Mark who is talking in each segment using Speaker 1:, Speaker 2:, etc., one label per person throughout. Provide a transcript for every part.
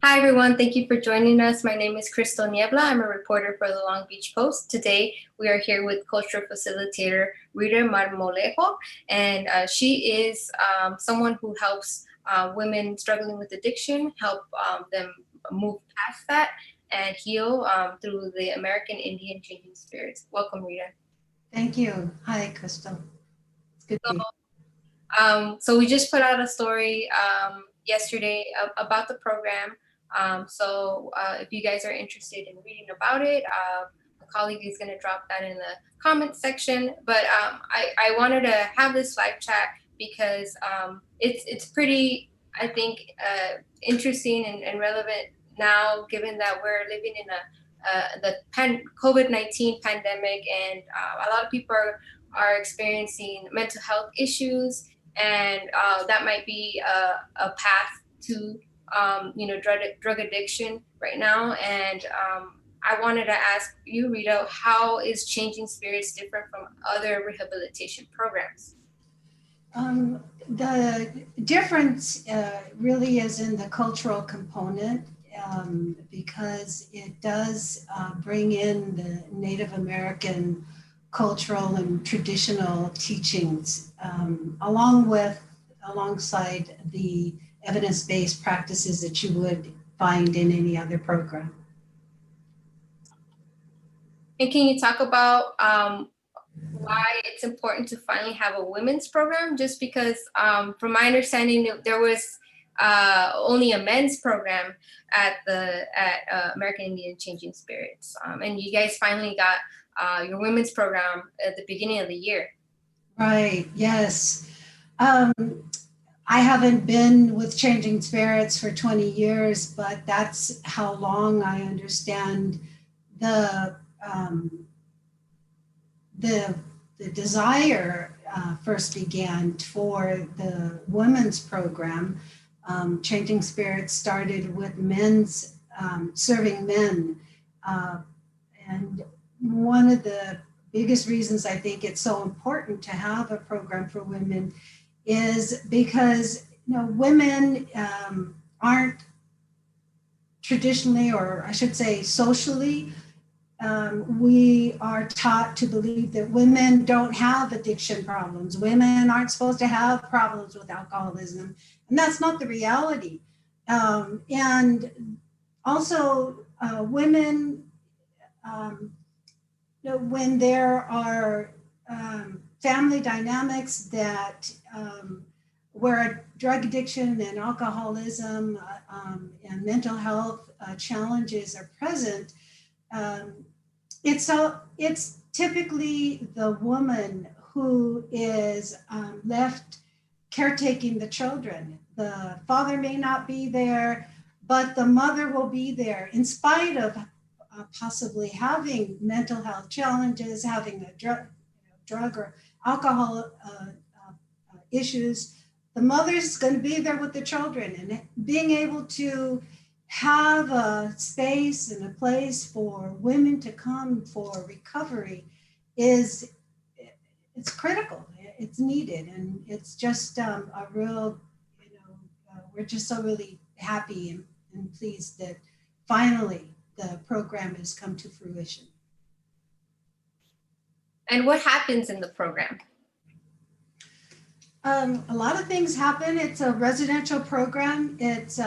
Speaker 1: Hi, everyone. Thank you for joining us. My name is Crystal Niebla. I'm a reporter for the Long Beach Post. Today, we are here with cultural facilitator Rita Marmolejo, and she is someone who helps women struggling with addiction, help them move past that and heal through the American Indian Changing Spirits. Welcome, Rita.
Speaker 2: Thank you. Hi, Crystal. It's good to be here.
Speaker 1: So we just put out a story yesterday about the program. If you guys are interested in reading about it, a colleague is going to drop that in the comment section. But I wanted to have this live chat because it's pretty, I think, interesting and relevant now, given that we're living in the COVID-19 pandemic, and a lot of people are experiencing mental health issues, and that might be a path to drug addiction right now. And I wanted to ask you, Rita, how is Changing Spirits different from other rehabilitation programs?
Speaker 2: The difference really is in the cultural component, because it does bring in the Native American cultural and traditional teachings, alongside the evidence-based practices that you would find in any other program.
Speaker 1: And can you talk about why it's important to finally have a women's program? Just because, from my understanding, there was only a men's program at American Indian Changing Spirits, and you guys finally got your women's program at the beginning of the year.
Speaker 2: Right. Yes. I haven't been with Changing Spirits for 20 years, but that's how long I understand the desire first began for the women's program. Changing Spirits started with men's, serving men. And one of the biggest reasons I think it's so important to have a program for women is because women aren't traditionally, or I should say socially, we are taught to believe that women don't have addiction problems. Women aren't supposed to have problems with alcoholism, and that's not the reality. And also, women, when there are family dynamics that where drug addiction and alcoholism and mental health challenges are present, it's typically the woman who is left caretaking the children. The father may not be there, but the mother will be there in spite of possibly having mental health challenges, having a drug or alcohol issues. The mother's going to be there with the children, and being able to have a space and a place for women to come for recovery it's critical. It's needed, and it's just a real, we're just so really happy and pleased that finally the program has come to fruition.
Speaker 1: And what happens in the program?
Speaker 2: A lot of things happen. It's a residential program. It's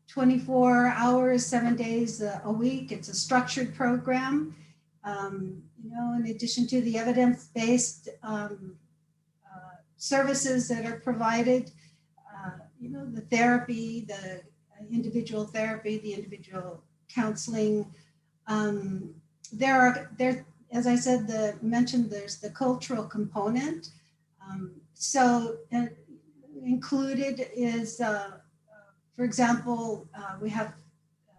Speaker 2: 24 hours, 7 days a week. It's a structured program. In addition to the evidence-based services that are provided, the therapy, the individual therapy, the individual counseling. There, as I said, mentioned, there's the cultural component. Included is, for example, we have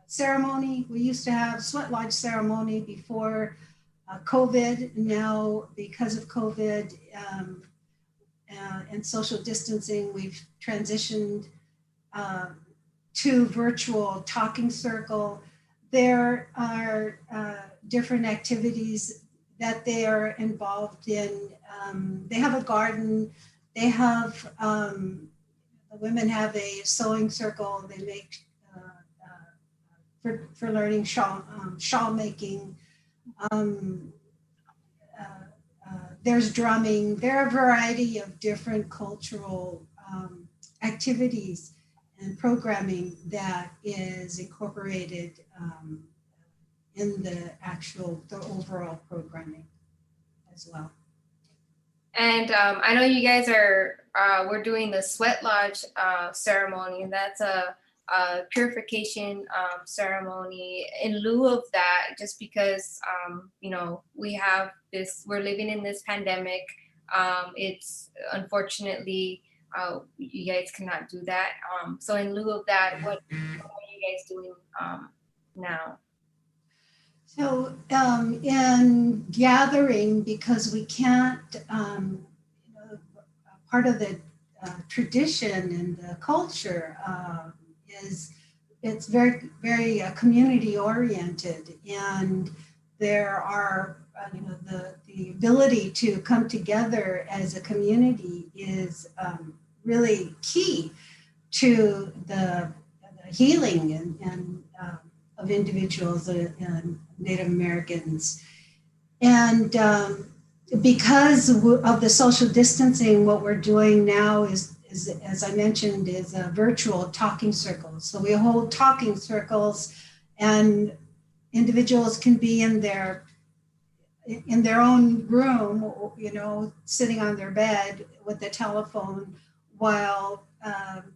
Speaker 2: ceremony. We used to have sweat lodge ceremony before COVID. Now, because of COVID and social distancing, we've transitioned to virtual talking circle. There are different activities that they are involved in. They have a garden. They have, the women have a sewing circle. They make for learning shawl making. Um, there's drumming. There are a variety of different cultural activities and programming that is incorporated in the overall programming as well.
Speaker 1: And I know you guys we're doing the sweat lodge ceremony, and that's a purification ceremony in lieu of that, just because we're living in this pandemic. It's unfortunately you guys cannot do that. So in lieu of that, what are you guys doing now?
Speaker 2: So in gathering, because we can't, part of the tradition and the culture is it's very, very community oriented, and there are, the ability to come together as a community is really key to the healing and of individuals and Native Americans. And because of the social distancing, what we're doing now is as I mentioned, is virtual talking circles. So we hold talking circles, and individuals can be in their own room, sitting on their bed with the telephone, while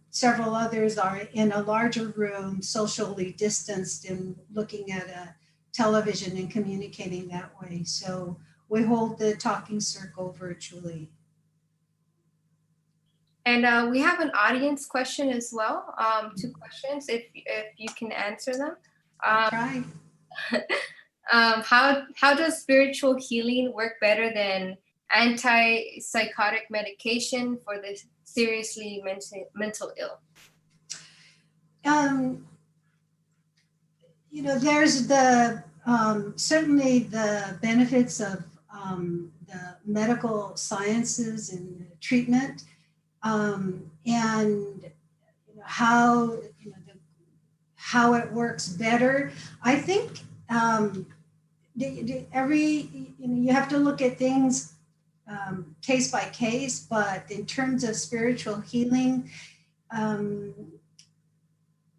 Speaker 2: several others are in a larger room, socially distanced and looking at a television and communicating that way. So we hold the talking circle virtually.
Speaker 1: And we have an audience question as well. 2 questions, if you can answer them.
Speaker 2: Try.
Speaker 1: How does spiritual healing work better than antipsychotic medication for the seriously mental ill?
Speaker 2: There's the certainly the benefits of the medical sciences and treatment, and how it works better. I think you have to look at things case by case, but in terms of spiritual healing,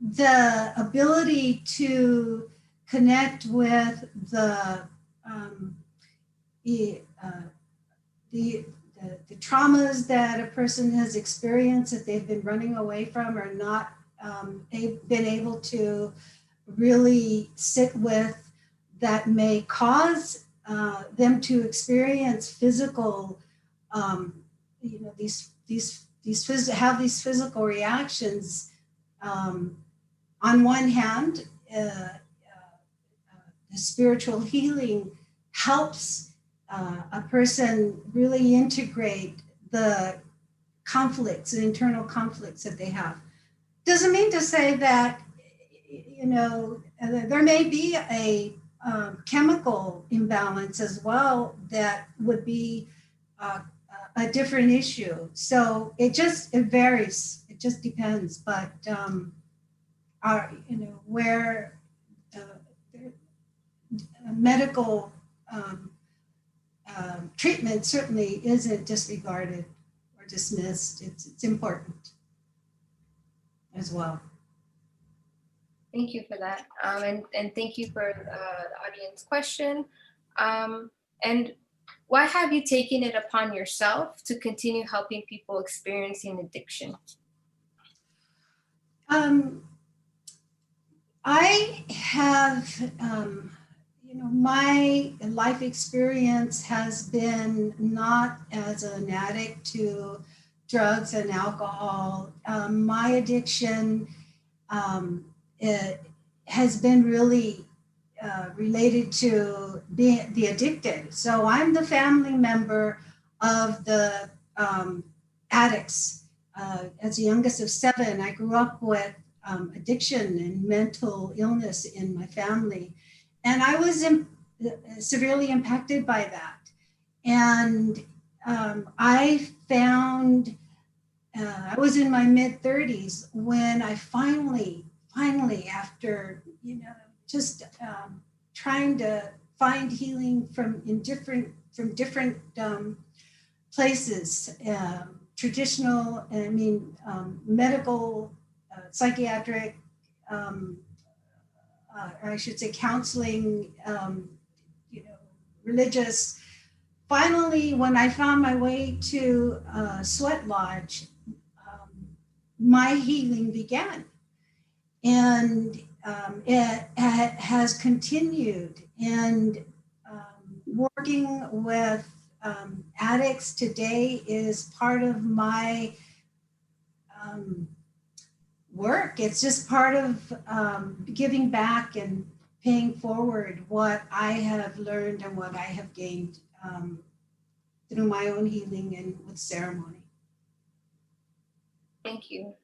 Speaker 2: the ability to connect with the traumas that a person has experienced that they've been running away from or not been able to really sit with, that may cause them to experience physical, have these physical reactions. On one hand, the spiritual healing helps a person really integrate the conflicts, the internal conflicts that they have. Doesn't mean to say that, there may be a chemical imbalance as well that would be a different issue. So it varies. It just depends. But where medical treatment certainly isn't disregarded or dismissed. It's important as well.
Speaker 1: Thank you for that. And thank you for the audience question. And why have you taken it upon yourself to continue helping people experiencing addiction?
Speaker 2: I have, my life experience has been not as an addict to drugs and alcohol. My addiction it has been really related to being the addicted. So I'm the family member of the addicts. As the youngest of 7, I grew up with addiction and mental illness in my family. And I was severely impacted by that. And I found, I was in my mid-30s when I finally, after just trying to find healing from different places, traditional, medical, psychiatric, or I should say counseling, religious. Finally, when I found my way to Sweat Lodge, my healing began. And it has continued. And working with addicts today is part of my work. It's just part of giving back and paying forward what I have learned and what I have gained through my own healing and with ceremony.
Speaker 1: Thank you.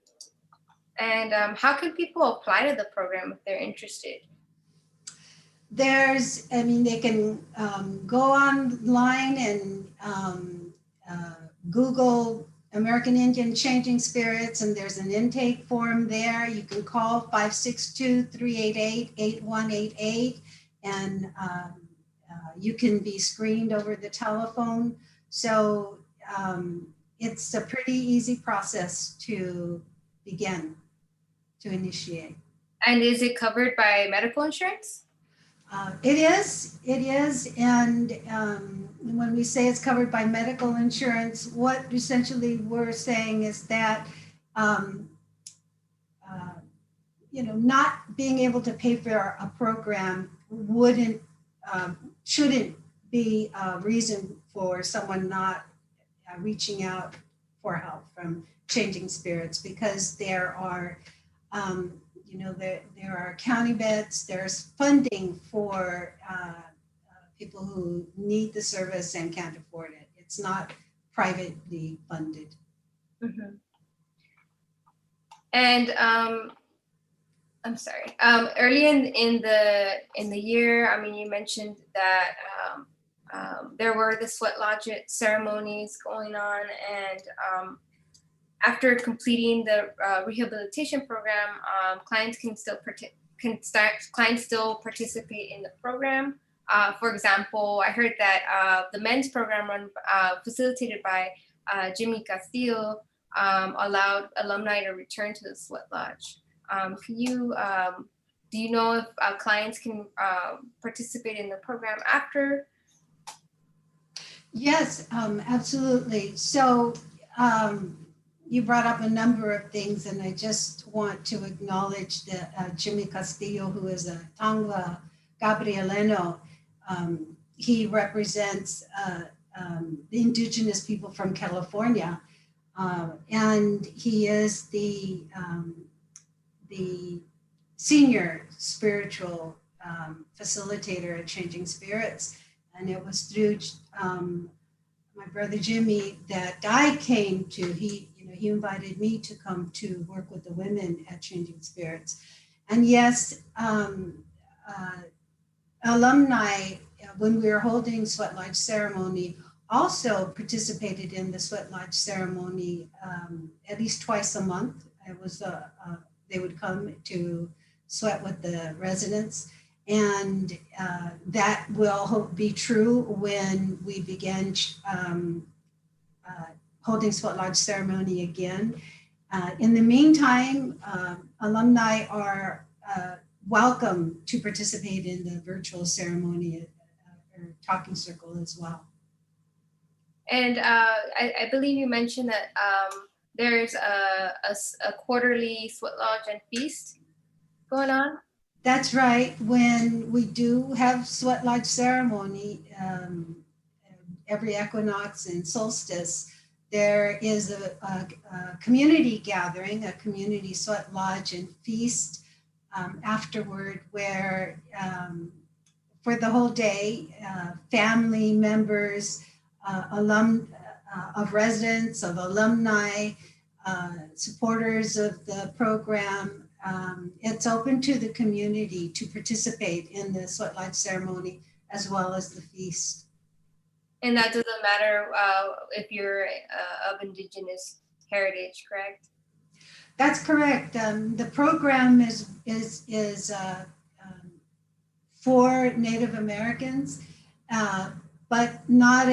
Speaker 1: And how can people apply to the program if they're interested?
Speaker 2: They can go online and Google American Indian Changing Spirits, and there's an intake form there. You can call 562-388-8188, and you can be screened over the telephone. So it's a pretty easy process to begin, to initiate.
Speaker 1: And is it covered by medical insurance?
Speaker 2: It is, and when we say it's covered by medical insurance, what essentially we're saying is that, not being able to pay for a program shouldn't be a reason for someone not reaching out for help from Changing Spirits, because there are there are county beds, there's funding for people who need the service and can't afford it. It's not privately funded.
Speaker 1: Mm-hmm. And I'm sorry. Early in the year, you mentioned that there were the Sweat Lodge ceremonies going on, and after completing the rehabilitation program, clients still participate in the program. For example, I heard that the men's program facilitated by Jimmy Castillo allowed alumni to return to the Sweat Lodge. Do you know if clients can participate in the program after?
Speaker 2: Yes, absolutely. So you brought up a number of things, and I just want to acknowledge that Jimmy Castillo, who is a Tangwa Gabrieleno, he represents the indigenous people from California, and he is the senior spiritual facilitator at Changing Spirits. And it was through my brother Jimmy that I came to. He invited me to come to work with the women at Changing Spirits. And yes, alumni, when we were holding Sweat Lodge ceremony, also participated in the Sweat Lodge ceremony at least twice a month. It was they would come to sweat with the residents. And that will be true when we begin holding Sweat Lodge ceremony again. In the meantime, alumni are welcome to participate in the virtual ceremony or talking circle as well.
Speaker 1: And I believe you mentioned that there's a quarterly Sweat Lodge and feast going on.
Speaker 2: That's right. When we do have Sweat Lodge ceremony, every equinox and solstice, there is a community gathering, a community Sweat Lodge and feast afterward, where for the whole day, family members, of residents, of alumni, supporters of the program, it's open to the community to participate in the Sweat Lodge ceremony as well as the feast.
Speaker 1: And that doesn't matter if you're of indigenous heritage, correct?
Speaker 2: That's correct. The program is for Native Americans, but not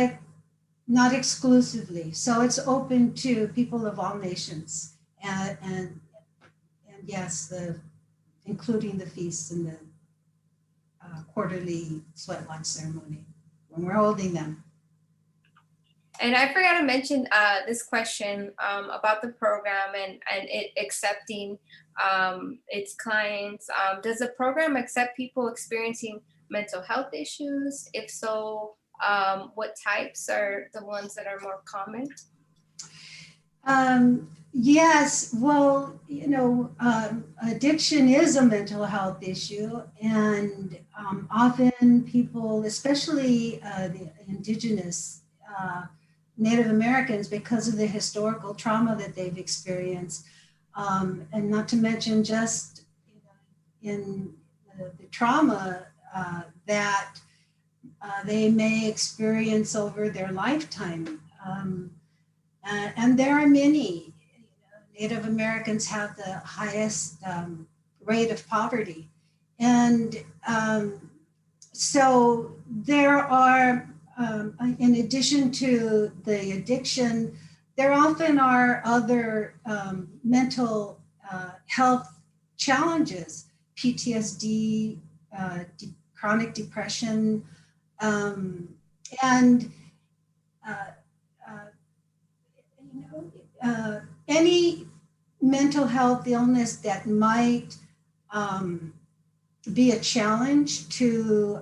Speaker 2: exclusively. So it's open to people of all nations, and yes, including the feasts and the quarterly sweat lodge ceremony when we're holding them.
Speaker 1: And I forgot to mention this question about the program and it accepting its clients. Does the program accept people experiencing mental health issues? If so, what types are the ones that are more common?
Speaker 2: Yes, well, addiction is a mental health issue, and often people, especially the indigenous Native Americans, because of the historical trauma that they've experienced, and not to mention just in the trauma that they may experience over their lifetime. And there are many. Native Americans have the highest rate of poverty. And so there are, in addition to the addiction, there often are other mental health challenges, PTSD, chronic depression, and any mental health illness that might be a challenge to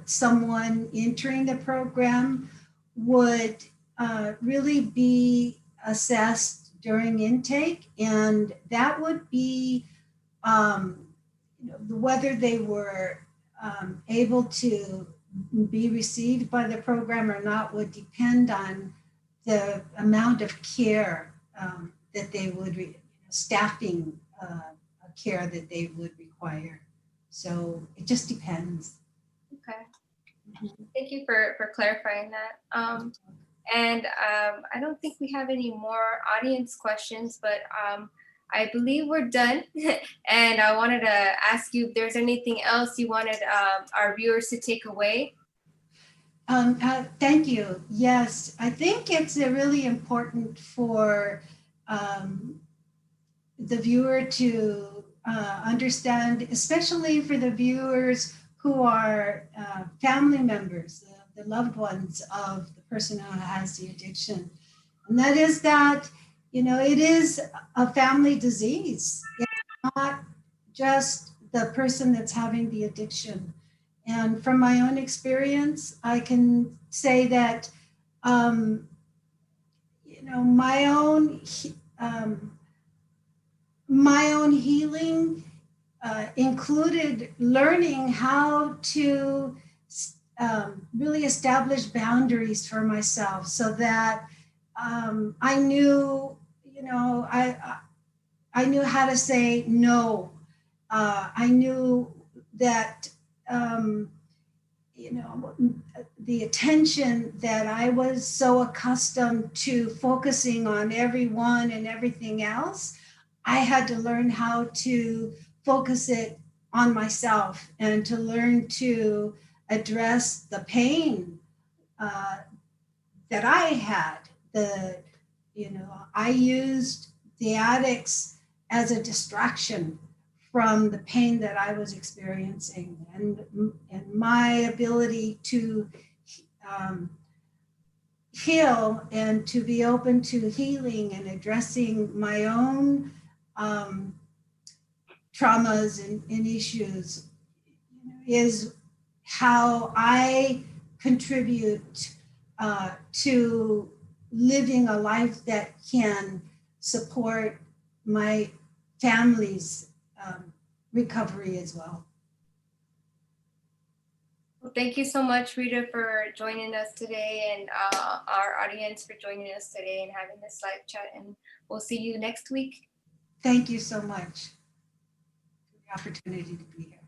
Speaker 2: someone entering the program would really be assessed during intake, and that would be whether they were able to be received by the program or not would depend on the amount of care that they would, staffing care that they would require. So it just depends.
Speaker 1: Okay. Thank you for clarifying that. And I don't think we have any more audience questions, but I believe we're done. And I wanted to ask you if there's anything else you wanted our viewers to take away.
Speaker 2: Thank you. Yes, I think it's really important for the viewer to understand, especially for the viewers who are family members, the loved ones of the person who has the addiction. And that is that, it is a family disease. It's not just the person that's having the addiction. And from my own experience, I can say that, my own healing included learning how to really establish boundaries for myself, so that I knew, I knew how to say no. I knew that, the attention that I was so accustomed to focusing on everyone and everything else, I had to learn how to focus it on myself and to learn to address the pain that I had. I used the addicts as a distraction from the pain that I was experiencing, and my ability to heal and to be open to healing and addressing my own traumas and issues is how I contribute to living a life that can support my family's recovery as well.
Speaker 1: Well, thank you so much, Rita, for joining us today, and our audience for joining us today and having this live chat. And we'll see you next week.
Speaker 2: Thank you so much for the opportunity to be here.